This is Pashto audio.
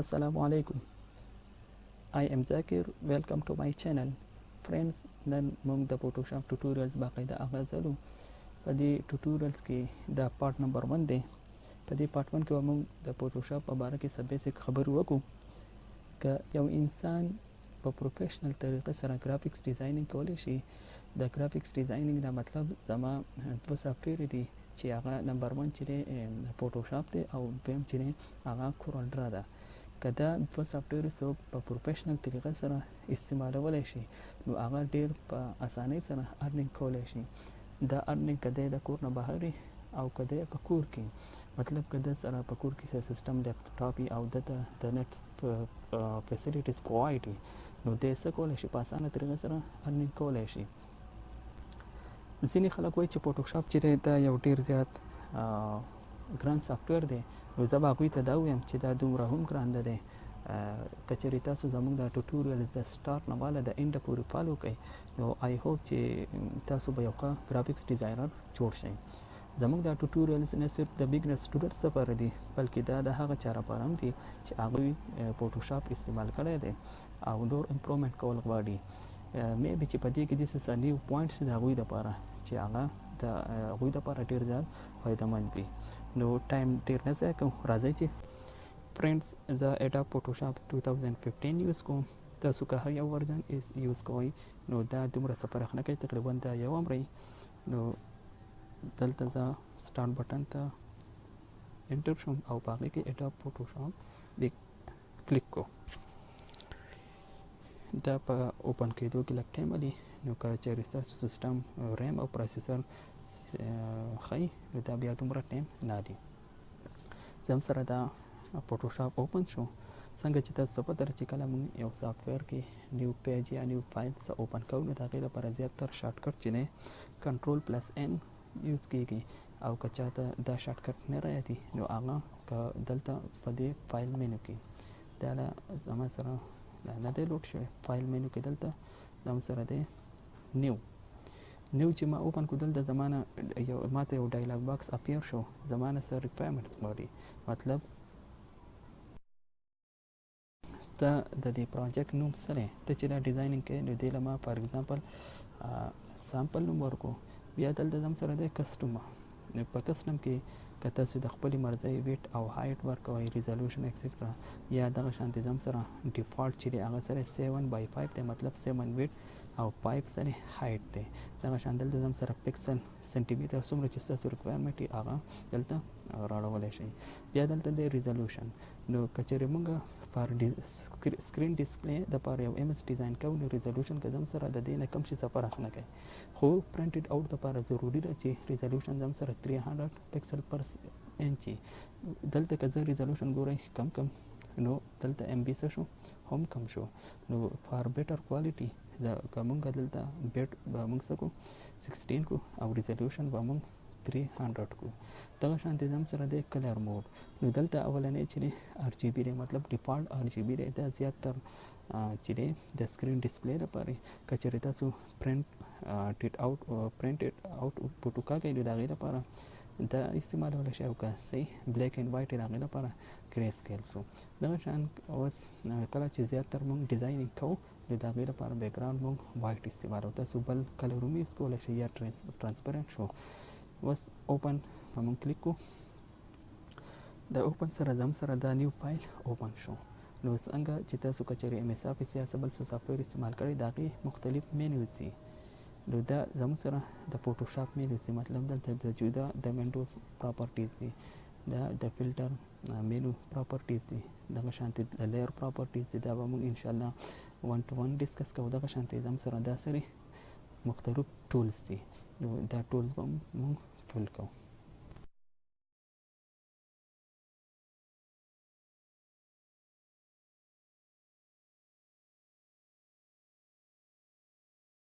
Assalamu alaikum. I am Zakir. Welcome to my channel. Friends, نن موږ د فوټوشاپ ټوټوریالز باقاعده اغازلو. په دې ټوټوریالز کې دا پارت نمبر 1 دی. په دې پارت 1 کې موږ د فوټوشاپ په اړه کې څه بیسیک خبرې وکړو. که یو انسان په پروفیشنل طریقه سره ګرافیکس ډیزاینینګ کولی شي، د ګرافیکس ډیزاینینګ دا مطلب زما دوه سافټویر دي چې هغه نمبر 1 چې دی فوټوشاپ دی او دویم چې دی هغه کورل ډرا ده. که دا دوه سافټویر څوک په پروفیشنل طریقه سره استعمالولی شي نو هغه ډیر په اسانۍ سره ارنینګ کولی شي. دا ارنینګ که دی د کور نه بهر او که دی په کور کې، مطلب که د سره په کور کې سیسټم لیپټاپ او دته د نت فیسیلیټیز پرووایډ نو دی څه کولی شي په اسانه طریقه سره ارنینګ کولی شي. ځینې خلک وایي چې فوټوشاپ چې دی دا یو ډیر زیات ګران سافټویر دی. نو زه به هغوی ته دا ویم چې دا دومره هم ګران نه دی. که چېرې تاسو زموږ دا ټوټوریالز د سټارټ نه واله د اینډه پورې فالو کوئ نو آی هوپ چې تاسو به یو ښه ګرافیکس ډیزاینر جوړ شئ. زموږ دا ټوټوریالز نه صرف د بګنر سټوډنټس لپاره دي بلکې دا د هغه چا لپاره هم دي چې هغوی فوټوشاپ استعمال کړی دی او نور امپرومنټ کول غواړي. مې بي چې په دې کې داسې څه نیو پوینټس د هغوی لپاره چې هغه د هغوی لپاره ډېر زیات فایدهمند دي. نو ټایم ډېر نه ضایع کوم، راځئ چې فرینډز زه اډاب فوټوشاپ 2015 یوز کوم. تاسو که هر یو ورژن یوز کوئ نو دا دومره څه فرق نه کوي، تقریبا دا یو امری. نو دلته زه سټارټ بټن ته انټر شوم او په هغې کې اډاب فوټوشاپ کلیک کو. دا په اوپن کېدو کې لږ ټایم لري. نو که چېرې ستاسو سیسټم ریم او پروسیسر ښایي نو دا بیا دومره ټایم نه لري. زم سره دا فوټوشاپ اوپن شو. څنګه چې تاسو ته پته ده چې کله موږ یو سافټویر کې نیو پیج یا نیو فایل څه اوپن کوو نو د هغې لپاره زیاتر شارټکټ چې دی کنټرول+N یوز کېږي. او که چاته دا شارټکټ نه رایادي نو هغه که دلته په دې فایل مینو کې دا زما سره نه دی لوډ شوی. فایل مینو کې دلته زما سره دی نیو چې ما اوپن کو دلته زمانه ماته یو ډایلاګ باکس اپیر شو. زمانه سره ریکوایرمنټس غواړي، مطلب ستا د دې پروجیکټ نوم څه دی، ته چې دا ډیزاینینګ کوې نو دې له ما فار ایگزامپل سامپل نوم ورکو. بیا دلته زم سره دی کسټم. نو په کسټم کې که تاسو د خپلې مرضۍ ویټ او هایټ ورکوئ، ریزولوشن ایکسیټرا، یا دغه شانتې زم سره ډیفالټ چې دی هغه سره 7/5 دی، مطلب 7 ویټ او 5 سره هایټ دی. دغه شان دلته زم سره پکسل سنټي میټر څومره چې ستاسو ریکوایرمنټ وي هغه دلته راوړولی شئ. بیا دلته دی ریزولوشن. نو که چېرې موږ فار سکرین ډسپلی دپاره یو ایمیج ډیزاین کوو نو ریزولوشن که زم سره د دې نه کم شي څه فرق نه کوي، خو پرنټډ آوټ دپاره ضروري ده چې ریزولوشن زم سره 300 پکسل پر انچ وي. دلته که زه ریزولوشن ګورئ کم نو دلته ام بي څه شو هم کم شو. نو فار بیټر کوالټي که موږ دلته بیټ به موږ څه کو 16 کو او ریزولوشن به موږ 300 کو. دغه شانتې زم سره دی کلر موډ. نو دلته اولنی چې دی RGB دی، مطلب ډیفالټ RGB دی. دا زیاتر چې دی د سکرین ډسپلی لپاره. که چېرې تاسو پرنټډ آوټ فوټو کوئ نو د هغې لپاره دا استعمالولی شئ، او که صحیح بلیک اینډ وایټ د هغې لپاره ګرې سکیل شو. دغه شان اوس کله چې زیاتر موږ ډیزاینینګ کوو نو د هغې لپاره بیکګراونډ موږ وایټ استعمالوو. تاسو بل کلر هم یوز کولی شئ یا ټرانسپرنټ شو. اوس اوپن موږ کلیک کو. د اوپن سره زم سره دا نیو فایل اوپن شو. نو څنګه چې تاسو که چېرې MS Office یا څه بل څه سافټویر استعمال کړئ د هغې مختلف مینوز دي. نو دا زموږ سره د فوټوشاپ مینوز دي، مطلب دلته د جدا د وینډوز پراپرټیز دي. د فلټر مینو پراپرټیز دي، دغه شانتي د لیر پراپرټیز دي. دا به موږ انشاءالله 1 to 1 ډسکس کوو. دغه شانتي زم سره دا سری مختلف ټولز دي، نو دا ټولز به موږ فل کوو.